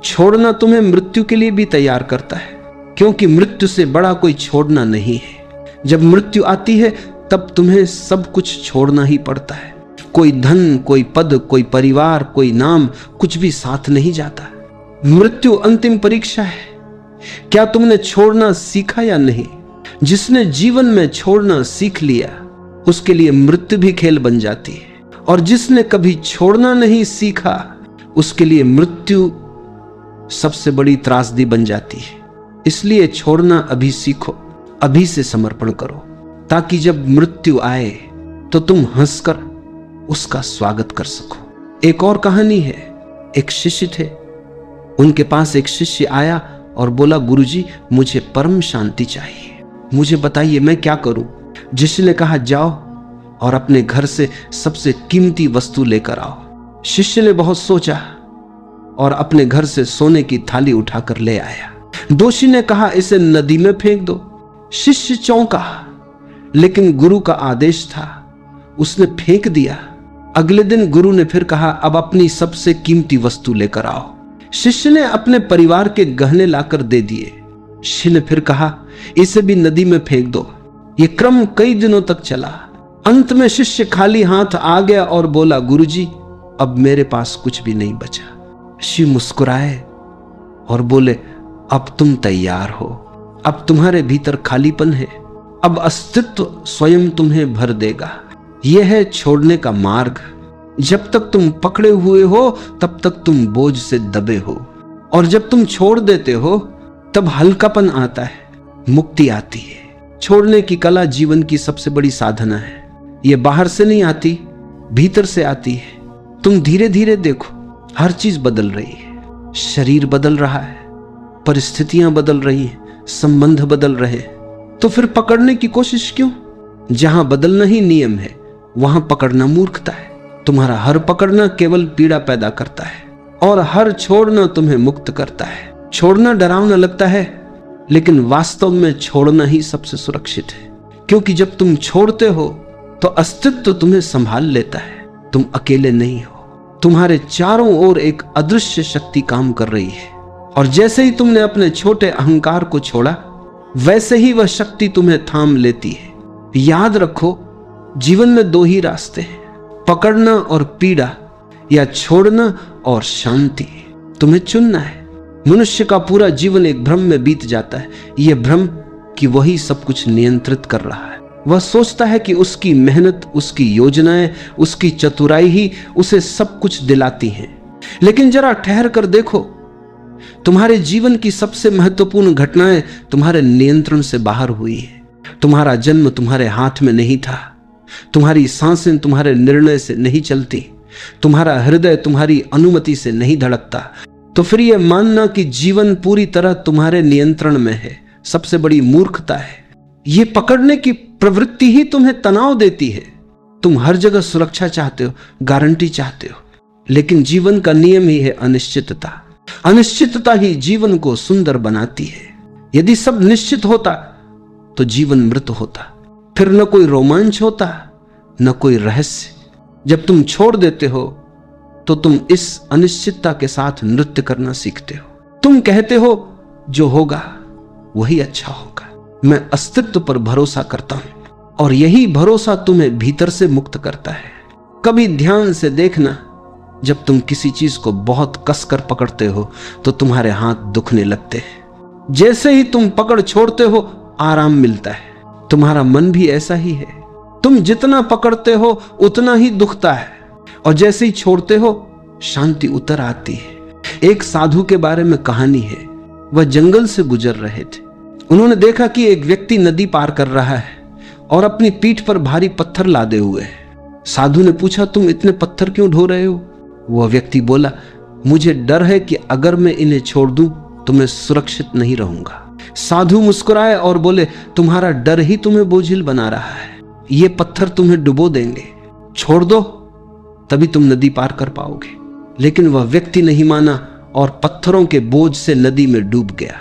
छोड़ना तुम्हें मृत्यु के लिए भी तैयार करता है, क्योंकि मृत्यु से बड़ा कोई छोड़ना नहीं है। जब मृत्यु आती है तब तुम्हें सब कुछ छोड़ना ही पड़ता है। कोई धन, कोई पद, कोई परिवार, कोई नाम, कुछ भी साथ नहीं जाता। मृत्यु अंतिम परीक्षा है। क्या तुमने छोड़ना सीखा या नहीं? जिसने जीवन में छोड़ना सीख लिया, उसके लिए मृत्यु भी खेल बन जाती है, और जिसने कभी छोड़ना नहीं सीखा, उसके लिए मृत्यु सबसे बड़ी त्रासदी बन जाती है। इसलिए छोड़ना अभी सीखो, अभी से समर्पण करो, ताकि जब मृत्यु आए तो तुम हंसकर उसका स्वागत कर सको। एक और कहानी है। एक शिष्य थे, उनके पास एक शिष्य आया और बोला, गुरुजी, मुझे परम शांति चाहिए, मुझे बताइए मैं क्या करूं। शिष्य ने कहा, जाओ और अपने घर से सबसे कीमती वस्तु लेकर आओ। शिष्य ने बहुत सोचा और अपने घर से सोने की थाली उठाकर ले आया। दोषी ने कहा, इसे नदी में फेंक दो। शिष्य चौंका, लेकिन गुरु का आदेश था, उसने फेंक दिया। अगले दिन गुरु ने फिर कहा, अब अपनी सबसे कीमती वस्तु लेकर आओ। शिष्य ने अपने परिवार के गहने लाकर दे दिए। शिष्य ने फिर कहा, इसे भी नदी में फेंक दो। ये क्रम कई दिनों तक चला। अंत में शिष्य खाली हाथ आ गया और बोला, गुरुजी, अब मेरे पास कुछ भी नहीं बचा। शिष्य मुस्कुराए और बोले, अब तुम तैयार हो, अब तुम्हारे भीतर खालीपन है, अब अस्तित्व स्वयं तुम्हें भर देगा। यह है छोड़ने का मार्ग। जब तक तुम पकड़े हुए हो तब तक तुम बोझ से दबे हो, और जब तुम छोड़ देते हो तब हल्कापन आता है, मुक्ति आती है। छोड़ने की कला जीवन की सबसे बड़ी साधना है। यह बाहर से नहीं आती, भीतर से आती है। तुम धीरे धीरे देखो, हर चीज बदल रही है। शरीर बदल रहा है, परिस्थितियां बदल रही हैं, संबंध बदल रहे हैं। तो फिर पकड़ने की कोशिश क्यों? जहां बदलना ही नियम है, वहां पकड़ना मूर्खता है। तुम्हारा हर पकड़ना केवल पीड़ा पैदा करता है, और हर छोड़ना तुम्हें मुक्त करता है। छोड़ना डरावना लगता है, लेकिन वास्तव में छोड़ना ही सबसे सुरक्षित है, क्योंकि जब तुम छोड़ते हो तो अस्तित्व तुम्हें संभाल लेता है। तुम अकेले नहीं हो, तुम्हारे चारों ओर एक अदृश्य शक्ति काम कर रही है, और जैसे ही तुमने अपने छोटे अहंकार को छोड़ा, वैसे ही वह शक्ति तुम्हें थाम लेती है। याद रखो, जीवन में दो ही रास्ते हैं, पकड़ना और पीड़ा, या छोड़ना और शांति। तुम्हें चुनना है। मनुष्य का पूरा जीवन एक भ्रम में बीत जाता है, यह भ्रम कि वही सब कुछ नियंत्रित कर रहा है। वह सोचता है कि उसकी मेहनत, उसकी योजनाएं, उसकी चतुराई ही उसे सब कुछ दिलाती हैं। लेकिन जरा ठहर कर देखो, तुम्हारे जीवन की सबसे महत्वपूर्ण घटनाएं तुम्हारे नियंत्रण से बाहर हुई है। तुम्हारा जन्म तुम्हारे हाथ में नहीं था, तुम्हारी सांसें तुम्हारे निर्णय से नहीं चलती, तुम्हारा हृदय तुम्हारी अनुमति से नहीं धड़कता। तो फिर यह मानना कि जीवन पूरी तरह तुम्हारे नियंत्रण में है, सबसे बड़ी मूर्खता है। यह पकड़ने की प्रवृत्ति ही तुम्हें तनाव देती है। तुम हर जगह सुरक्षा चाहते हो, गारंटी चाहते हो, लेकिन जीवन का नियम ही है अनिश्चितता। अनिश्चितता ही जीवन को सुंदर बनाती है। यदि सब निश्चित होता तो जीवन मृत होता, फिर न कोई रोमांच होता, न कोई रहस्य। जब तुम छोड़ देते हो तो तुम इस अनिश्चितता के साथ नृत्य करना सीखते हो। तुम कहते हो जो होगा वही अच्छा होगा। मैं अस्तित्व पर भरोसा करता हूं और यही भरोसा तुम्हें भीतर से मुक्त करता है। कभी ध्यान से देखना, जब तुम किसी चीज को बहुत कसकर पकड़ते हो तो तुम्हारे हाथ दुखने लगते हैं। जैसे ही तुम पकड़ छोड़ते हो आराम मिलता है। तुम्हारा मन भी ऐसा ही है। तुम जितना पकड़ते हो उतना ही दुखता है, और जैसे ही छोड़ते हो शांति उतर आती है। एक साधु के बारे में कहानी है। वह जंगल से गुजर रहे थे। उन्होंने देखा कि एक व्यक्ति नदी पार कर रहा है और अपनी पीठ पर भारी पत्थर लादे हुए है। साधु ने पूछा, तुम इतने पत्थर क्यों ढो रहे हो? वह व्यक्ति बोला, मुझे डर है कि अगर मैं इन्हें छोड़ दूं तो मैं सुरक्षित नहीं रहूंगा। साधु मुस्कुराए और बोले, तुम्हारा डर ही तुम्हें बोझिल बना रहा है। ये पत्थर तुम्हें डुबो देंगे, छोड़ दो, तभी तुम नदी पार कर पाओगे। लेकिन वह व्यक्ति नहीं माना और पत्थरों के बोझ से नदी में डूब गया।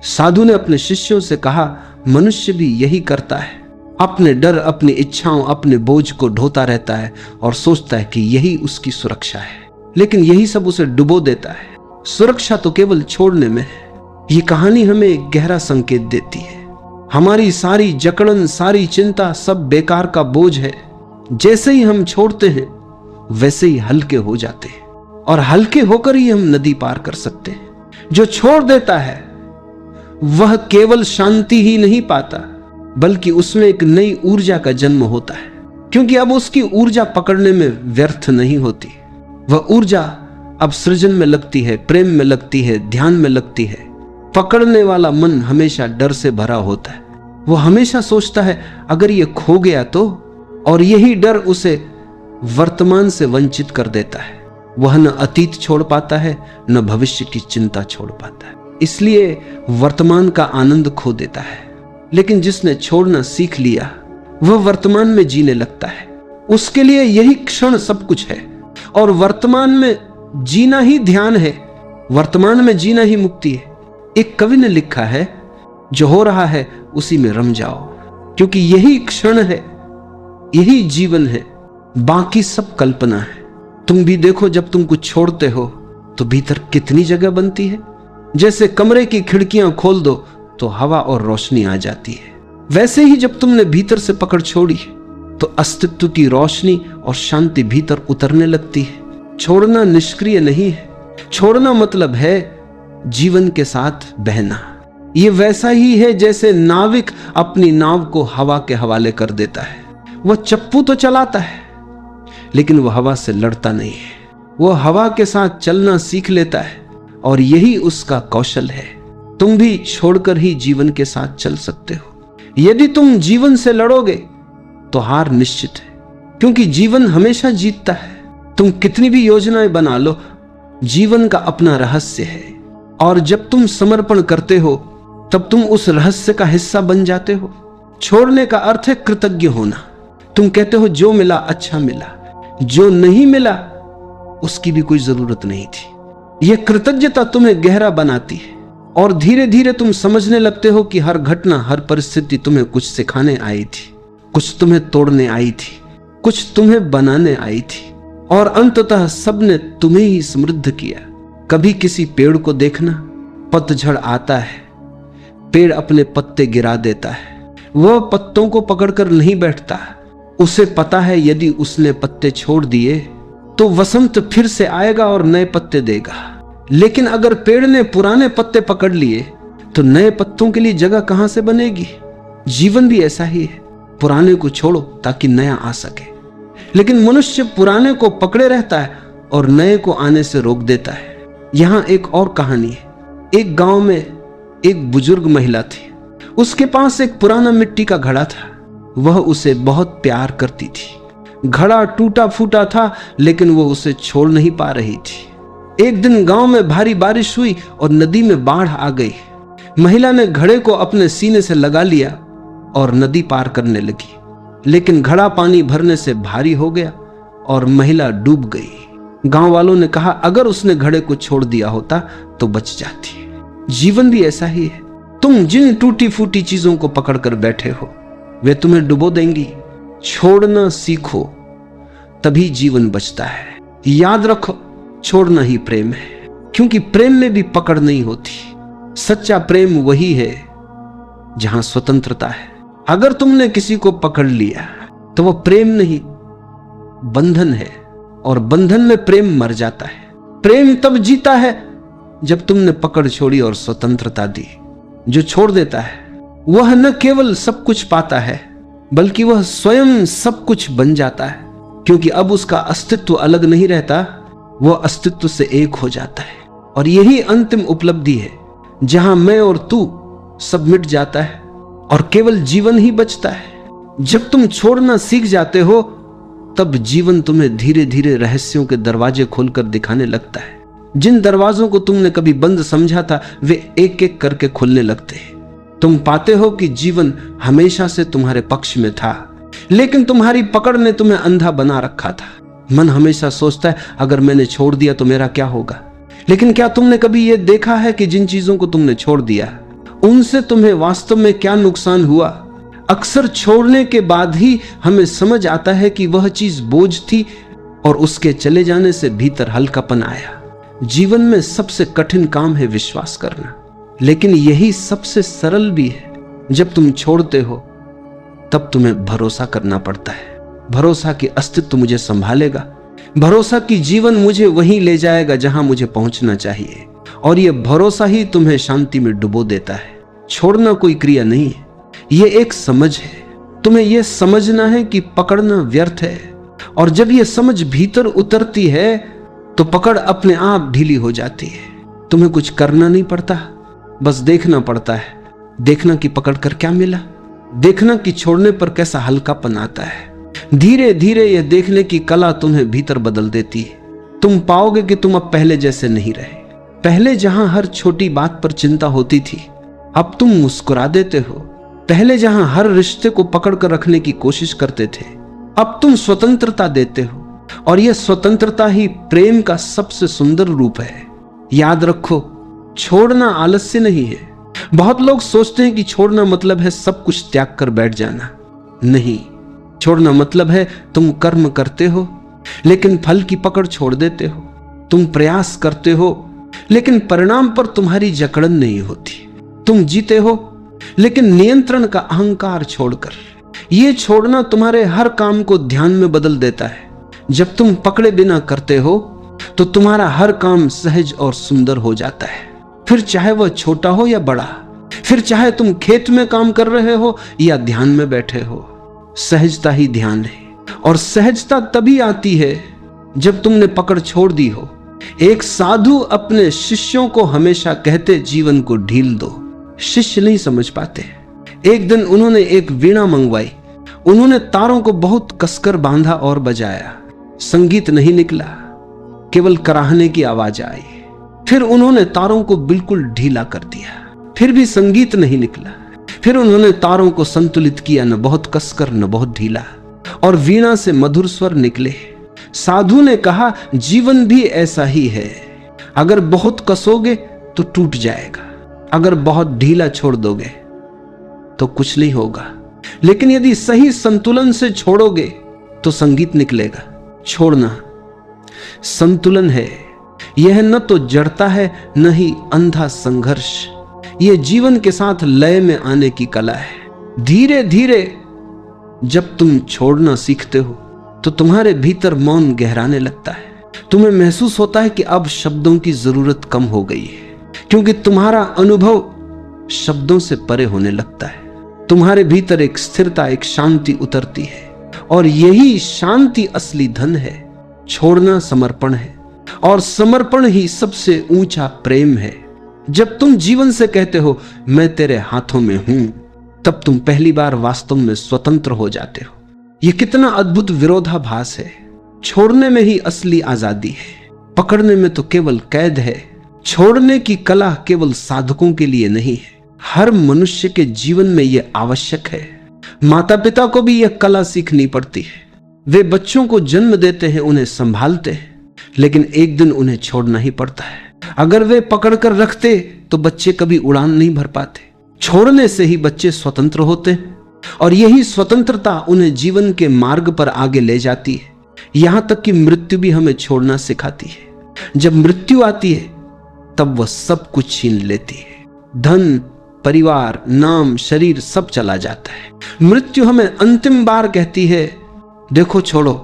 साधु ने अपने शिष्यों से कहा, मनुष्य भी यही करता है। अपने डर, अपनी इच्छाओं, अपने बोझ को ढोता रहता है और सोचता है कि यही उसकी सुरक्षा है, लेकिन यही सब उसे डुबो देता है। सुरक्षा तो केवल छोड़ने में है। ये कहानी हमें एक गहरा संकेत देती है। हमारी सारी जकड़न, सारी चिंता सब बेकार का बोझ है। जैसे ही हम छोड़ते हैं वैसे ही हल्के हो जाते हैं, और हल्के होकर ही हम नदी पार कर सकते हैं। जो छोड़ देता है वह केवल शांति ही नहीं पाता, बल्कि उसमें एक नई ऊर्जा का जन्म होता है, क्योंकि अब उसकी ऊर्जा पकड़ने में व्यर्थ नहीं होती। वह ऊर्जा अब सृजन में लगती है, प्रेम में लगती है, ध्यान में लगती है। पकड़ने वाला मन हमेशा डर से भरा होता है। वो हमेशा सोचता है अगर ये खो गया तो, और यही डर उसे वर्तमान से वंचित कर देता है। वह न अतीत छोड़ पाता है, न भविष्य की चिंता छोड़ पाता है, इसलिए वर्तमान का आनंद खो देता है। लेकिन जिसने छोड़ना सीख लिया वह वर्तमान में जीने लगता है। उसके लिए यही क्षण सब कुछ है, और वर्तमान में जीना ही ध्यान है, वर्तमान में जीना ही मुक्ति है। एक कवि ने लिखा है, जो हो रहा है उसी में रम जाओ, क्योंकि यही क्षण है, यही जीवन है, बाकी सब कल्पना है। तुम भी देखो, जब तुम कुछ छोड़ते हो तो भीतर कितनी जगह बनती है। जैसे कमरे की खिड़कियां खोल दो तो हवा और रोशनी आ जाती है, वैसे ही जब तुमने भीतर से पकड़ छोड़ी तो अस्तित्व की रोशनी और शांति भीतर उतरने लगती है। छोड़ना निष्क्रिय नहीं है। छोड़ना मतलब है जीवन के साथ बहना। ये वैसा ही है जैसे नाविक अपनी नाव को हवा के हवाले कर देता है। वह चप्पू तो चलाता है, लेकिन वह हवा से लड़ता नहीं है। वह हवा के साथ चलना सीख लेता है, और यही उसका कौशल है। तुम भी छोड़कर ही जीवन के साथ चल सकते हो। यदि तुम जीवन से लड़ोगे तो हार निश्चित है, क्योंकि जीवन हमेशा जीतता है। तुम कितनी भी योजनाएं बना लो, जीवन का अपना रहस्य है, और जब तुम समर्पण करते हो तब तुम उस रहस्य का हिस्सा बन जाते हो। छोड़ने का अर्थ है कृतज्ञ होना। तुम कहते हो जो मिला अच्छा मिला, जो नहीं मिला उसकी भी कोई जरूरत नहीं थी। यह कृतज्ञता तुम्हें गहरा बनाती है, और धीरे धीरे तुम समझने लगते हो कि हर घटना, हर परिस्थिति तुम्हें कुछ सिखाने आई थी, कुछ तुम्हें तोड़ने आई थी, कुछ तुम्हें बनाने आई थी, और अंततः सबने तुम्हें ही समृद्ध किया। कभी किसी पेड़ को देखना, पतझड़ आता है, पेड़ अपने पत्ते गिरा देता है। वह पत्तों को पकड़कर नहीं बैठता। उसे पता है यदि उसने पत्ते छोड़ दिए तो वसंत फिर से आएगा और नए पत्ते देगा। लेकिन अगर पेड़ ने पुराने पत्ते पकड़ लिए तो नए पत्तों के लिए जगह कहां से बनेगी। जीवन भी ऐसा ही है, पुराने को छोड़ो ताकि नया आ सके। लेकिन मनुष्य पुराने को पकड़े रहता है और नए को आने से रोक देता है। यहां एक और कहानी है। एक गांव में एक बुजुर्ग महिला थी। उसके पास एक पुराना मिट्टी का घड़ा था। वह उसे बहुत प्यार करती थी। घड़ा टूटा फूटा था, लेकिन वो उसे छोड़ नहीं पा रही थी। एक दिन गांव में भारी बारिश हुई और नदी में बाढ़ आ गई। महिला ने घड़े को अपने सीने से लगा लिया और नदी पार करने लगी। लेकिन घड़ा पानी भरने से भारी हो गया और महिला डूब गई। गांव वालों ने कहा अगर उसने घड़े को छोड़ दिया होता तो बच जाती। जीवन भी ऐसा ही है। तुम जिन टूटी फूटी चीजों को पकड़कर बैठे हो वे तुम्हें डुबो देंगी। छोड़ना सीखो, तभी जीवन बचता है। याद रखो, छोड़ना ही प्रेम है, क्योंकि प्रेम में भी पकड़ नहीं होती। सच्चा प्रेम वही है जहां स्वतंत्रता है। अगर तुमने किसी को पकड़ लिया तो वह प्रेम नहीं, बंधन है, और बंधन में प्रेम मर जाता है। प्रेम तब जीता है जब तुमने पकड़ छोड़ी और स्वतंत्रता दी। जो छोड़ देता है वह न केवल सब कुछ पाता है बल्कि वह स्वयं सब कुछ बन जाता है, क्योंकि अब उसका अस्तित्व अलग नहीं रहता, वह अस्तित्व से एक हो जाता है। और यही अंतिम उपलब्धि है जहां मैं और तू सब मिट जाता है और केवल जीवन ही बचता है। जब तुम छोड़ना सीख जाते हो तब जीवन तुम्हें धीरे धीरे रहस्यों के दरवाजे खोलकर दिखाने लगता है। जिन दरवाजों को तुमने कभी बंद समझा था वे एक एक करके खुलने लगते हैं। तुम पाते हो कि जीवन हमेशा से तुम्हारे पक्ष में था, लेकिन तुम्हारी पकड़ ने तुम्हें अंधा बना रखा था। मन हमेशा सोचता है अगर मैंने छोड़ दिया तो मेरा क्या होगा। लेकिन क्या तुमने कभी यह देखा है कि जिन चीजों को तुमने छोड़ दिया उनसे तुम्हें वास्तव में क्या नुकसान हुआ? अक्सर छोड़ने के बाद ही हमें समझ आता है कि वह चीज बोझ थी और उसके चले जाने से भीतर हल्कापन आया। जीवन में सबसे कठिन काम है विश्वास करना, लेकिन यही सबसे सरल भी है। जब तुम छोड़ते हो तब तुम्हें भरोसा करना पड़ता है। भरोसा कि अस्तित्व मुझे संभालेगा, भरोसा कि जीवन मुझे वहीं ले जाएगा जहां मुझे पहुंचना चाहिए, और यह भरोसा ही तुम्हें शांति में डुबो देता है। छोड़ना कोई क्रिया नहीं है, यह एक समझ है। तुम्हें यह समझना है कि पकड़ना व्यर्थ है, और जब यह समझ भीतर उतरती है तो पकड़ अपने आप ढीली हो जाती है। तुम्हें कुछ करना नहीं पड़ता, बस देखना पड़ता है। देखना कि पकड़ कर क्या मिला, देखना कि छोड़ने पर कैसा हल्कापन आता है। धीरे धीरे यह देखने की कला तुम्हें भीतर बदल देती है। तुम पाओगे कि तुम अब पहले जैसे नहीं रहे। पहले जहां हर छोटी बात पर चिंता होती थी, अब तुम मुस्कुरा देते हो। पहले जहां हर रिश्ते को पकड़ कर रखने की कोशिश करते थे, अब तुम स्वतंत्रता देते हो, और यह स्वतंत्रता ही प्रेम का सबसे सुंदर रूप है। याद रखो, छोड़ना आलस्य नहीं है। बहुत लोग सोचते हैं कि छोड़ना मतलब है सब कुछ त्याग कर बैठ जाना। नहीं, छोड़ना मतलब है तुम कर्म करते हो लेकिन फल की पकड़ छोड़ देते हो। तुम प्रयास करते हो लेकिन परिणाम पर तुम्हारी जकड़न नहीं होती। तुम जीते हो लेकिन नियंत्रण का अहंकार छोड़कर। यह छोड़ना तुम्हारे हर काम को ध्यान में बदल देता है। जब तुम पकड़े बिना करते हो तो तुम्हारा हर काम सहज और सुंदर हो जाता है, फिर चाहे वह छोटा हो या बड़ा, फिर चाहे तुम खेत में काम कर रहे हो या ध्यान में बैठे हो। सहजता ही ध्यान है, और सहजता तभी आती है जब तुमने पकड़ छोड़ दी हो। एक साधु अपने शिष्यों को हमेशा कहते, जीवन को ढील दो। शिष्य नहीं समझ पाते। एक दिन उन्होंने एक वीणा मंगवाई। उन्होंने तारों को बहुत कसकर बांधा और बजाया। संगीत नहीं निकला, केवल कराहने की आवाज आई। फिर उन्होंने तारों को बिल्कुल ढीला कर दिया, फिर भी संगीत नहीं निकला। फिर उन्होंने तारों को संतुलित किया, न बहुत कसकर न बहुत ढीला, और वीणा से मधुर स्वर निकले। साधु ने कहा, जीवन भी ऐसा ही है। अगर बहुत कसोगे तो टूट जाएगा, अगर बहुत ढीला छोड़ दोगे तो कुछ नहीं होगा, लेकिन यदि सही संतुलन से छोड़ोगे तो संगीत निकलेगा। छोड़ना संतुलन है, यह न तो जड़ता है न ही अंधा संघर्ष। यह जीवन के साथ लय में आने की कला है। धीरे धीरे जब तुम छोड़ना सीखते हो तो तुम्हारे भीतर मौन गहराने लगता है। तुम्हें महसूस होता है कि अब शब्दों की जरूरत कम हो गई है, क्योंकि तुम्हारा अनुभव शब्दों से परे होने लगता है। तुम्हारे भीतर एक स्थिरता, एक शांति उतरती है, और यही शांति असली धन है। छोड़ना समर्पण है, और समर्पण ही सबसे ऊंचा प्रेम है। जब तुम जीवन से कहते हो, मैं तेरे हाथों में हूं, तब तुम पहली बार वास्तव में स्वतंत्र हो जाते हो। यह कितना अद्भुत विरोधाभास है। छोड़ने में ही असली आजादी है, पकड़ने में तो केवल कैद है। छोड़ने की कला केवल साधकों के लिए नहीं है, हर मनुष्य के जीवन में यह आवश्यक है। माता पिता को भी यह कला सीखनी पड़ती है। वे बच्चों को जन्म देते हैं, उन्हें संभालते हैं, लेकिन एक दिन उन्हें छोड़ना ही पड़ता है। अगर वे पकड़कर रखते तो बच्चे कभी उड़ान नहीं भर पाते। छोड़ने से ही बच्चे स्वतंत्र होते हैं और यही स्वतंत्रता उन्हें जीवन के मार्ग पर आगे ले जाती है। यहां तक कि मृत्यु भी हमें छोड़ना सिखाती है। जब मृत्यु आती है तब वह सब कुछ छीन लेती है। धन, परिवार, नाम, शरीर सब चला जाता है। मृत्यु हमें अंतिम बार कहती है, देखो छोड़ो।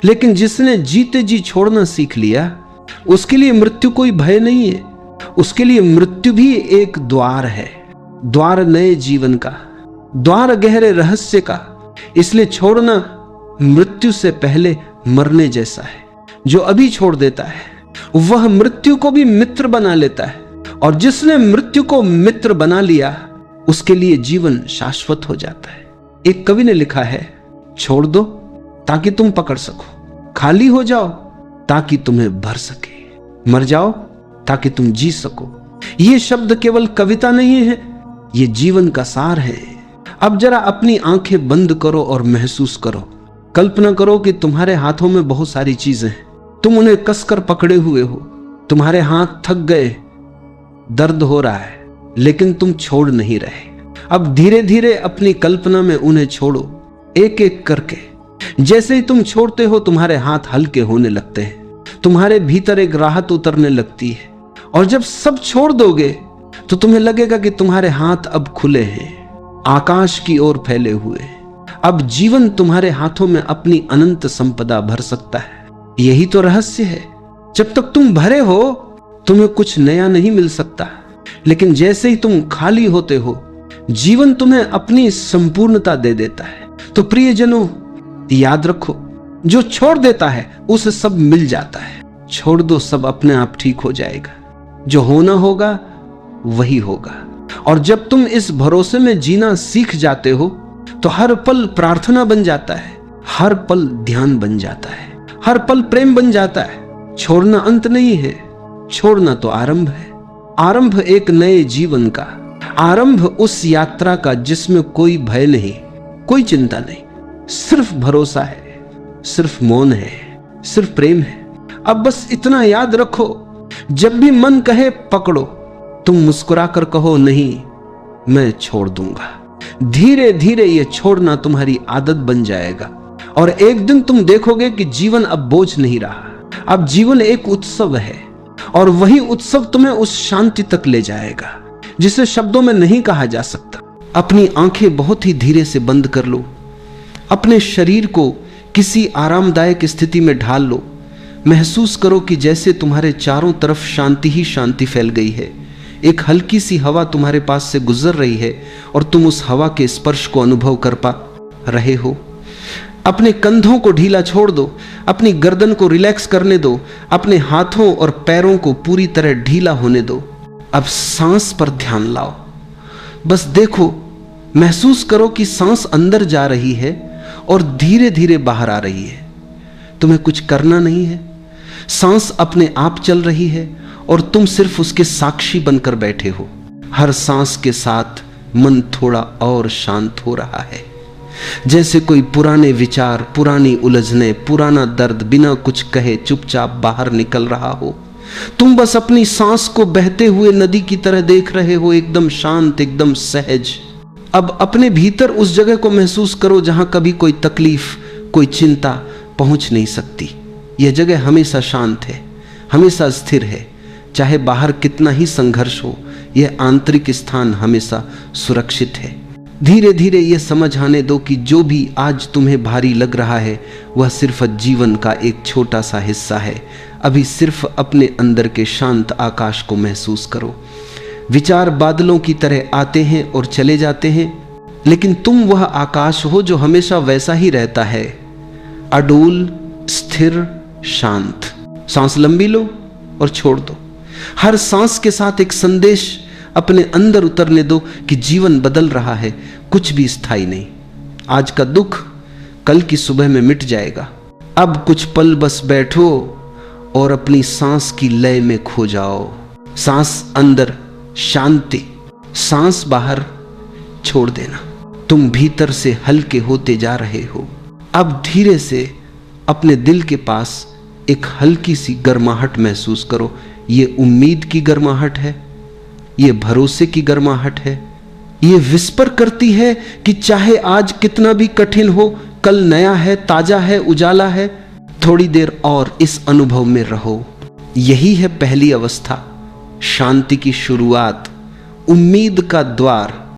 लेकिन जिसने जीते जी छोड़ना सीख लिया, उसके लिए मृत्यु कोई भय नहीं है। उसके लिए मृत्यु भी एक द्वार है, द्वार नए जीवन का, द्वार गहरे रहस्य का। इसलिए छोड़ना मृत्यु से पहले मरने जैसा है। जो अभी छोड़ देता है वह मृत्यु को भी मित्र बना लेता है, और जिसने मृत्यु को मित्र बना लिया उसके लिए जीवन शाश्वत हो जाता है। एक कवि ने लिखा है, छोड़ दो ताकि तुम पकड़ सको, खाली हो जाओ ताकि तुम्हें भर सके, मर जाओ ताकि तुम जी सको। ये शब्द केवल कविता नहीं है, ये जीवन का सार है। अब जरा अपनी आंखें बंद करो और महसूस करो। कल्पना करो कि तुम्हारे हाथों में बहुत सारी चीजें हैं, तुम उन्हें कसकर पकड़े हुए हो, तुम्हारे हाथ थक गए, दर्द हो रहा है, लेकिन तुम छोड़ नहीं रहे। अब धीरे धीरे अपनी कल्पना में उन्हें छोड़ो, एक एक करके। जैसे ही तुम छोड़ते हो तुम्हारे हाथ हल्के होने लगते हैं, तुम्हारे भीतर एक राहत उतरने लगती है। और जब सब छोड़ दोगे तो तुम्हें लगेगा कि तुम्हारे हाथ अब खुले हैं, आकाश की ओर फैले हुए। अब जीवन तुम्हारे हाथों में अपनी अनंत संपदा भर सकता है। यही तो रहस्य है। जब तक तुम भरे हो तुम्हें कुछ नया नहीं मिल सकता, लेकिन जैसे ही तुम खाली होते हो जीवन तुम्हें अपनी संपूर्णता दे देता है। तो प्रियजनों, याद रखो, जो छोड़ देता है उसे सब मिल जाता है। छोड़ दो, सब अपने आप ठीक हो जाएगा। जो होना होगा वही होगा। और जब तुम इस भरोसे में जीना सीख जाते हो तो हर पल प्रार्थना बन जाता है, हर पल ध्यान बन जाता है, हर पल प्रेम बन जाता है। छोड़ना अंत नहीं है, छोड़ना तो आरंभ है। आरंभ एक नए जीवन का, आरंभ उस यात्रा का जिसमें कोई भय नहीं, कोई चिंता नहीं, सिर्फ भरोसा है, सिर्फ मौन है, सिर्फ प्रेम है। अब बस इतना याद रखो, जब भी मन कहे पकड़ो, तुम मुस्कुराकर कहो, नहीं, मैं छोड़ दूंगा। धीरे धीरे ये छोड़ना तुम्हारी आदत बन जाएगा और एक दिन तुम देखोगे कि जीवन अब बोझ नहीं रहा। अब जीवन एक उत्सव है और वही उत्सव तुम्हें उस शांति तक ले जाएगा जिसे शब्दों में नहीं कहा जा सकता। अपनी आंखें बहुत ही धीरे से बंद कर लो, अपने शरीर को किसी आरामदायक स्थिति में ढाल लो। महसूस करो कि जैसे तुम्हारे चारों तरफ शांति ही शांति फैल गई है। एक हल्की सी हवा तुम्हारे पास से गुजर रही है और तुम उस हवा के स्पर्श को अनुभव कर पा रहे हो। अपने कंधों को ढीला छोड़ दो, अपनी गर्दन को रिलैक्स करने दो, अपने हाथों और पैरों को पूरी तरह ढीला होने दो। अब सांस पर ध्यान लाओ, बस देखो, महसूस करो कि सांस अंदर जा रही है और धीरे धीरे बाहर आ रही है। तुम्हें कुछ करना नहीं है, सांस अपने आप चल रही है और तुम सिर्फ उसके साक्षी बनकर बैठे हो। हर सांस के साथ मन थोड़ा और शांत हो रहा है, जैसे कोई पुराने विचार, पुरानी उलझने, पुराना दर्द बिना कुछ कहे चुपचाप बाहर निकल रहा हो। तुम बस अपनी सांस को बहते हुए नदी की तरह देख रहे हो, एकदम शांत, एकदम सहज। अब अपने भीतर उस जगह को महसूस करो जहां कभी कोई तकलीफ, कोई चिंता पहुंच नहीं सकती। यह जगह हमेशा शांत है, हमेशा स्थिर है। चाहे बाहर कितना ही संघर्ष हो, यह आंतरिक स्थान हमेशा सुरक्षित है। धीरे धीरे यह समझ आने दो कि जो भी आज तुम्हें भारी लग रहा है वह सिर्फ जीवन का एक छोटा सा हिस्सा है। अभी सिर्फ अपने अंदर के शांत आकाश को महसूस करो। विचार बादलों की तरह आते हैं और चले जाते हैं, लेकिन तुम वह आकाश हो जो हमेशा वैसा ही रहता है, अडोल, स्थिर, शांत। सांस लंबी लो और छोड़ दो। हर सांस के साथ एक संदेश अपने अंदर उतरने दो कि जीवन बदल रहा है, कुछ भी स्थायी नहीं। आज का दुख कल की सुबह में मिट जाएगा। अब कुछ पल बस बैठो और अपनी सांस की लय में खो जाओ। सांस अंदर शांति, सांस बाहर छोड़ देना। तुम भीतर से हल्के होते जा रहे हो। अब धीरे से अपने दिल के पास एक हल्की सी गर्माहट महसूस करो। ये उम्मीद की गर्माहट है, ये भरोसे की गर्माहट है। ये विस्पर करती है कि चाहे आज कितना भी कठिन हो, कल नया है, ताजा है, उजाला है। थोड़ी देर और इस अनुभव में रहो। यही है पहली अवस्था, शांति की शुरुआत, उम्मीद का द्वार।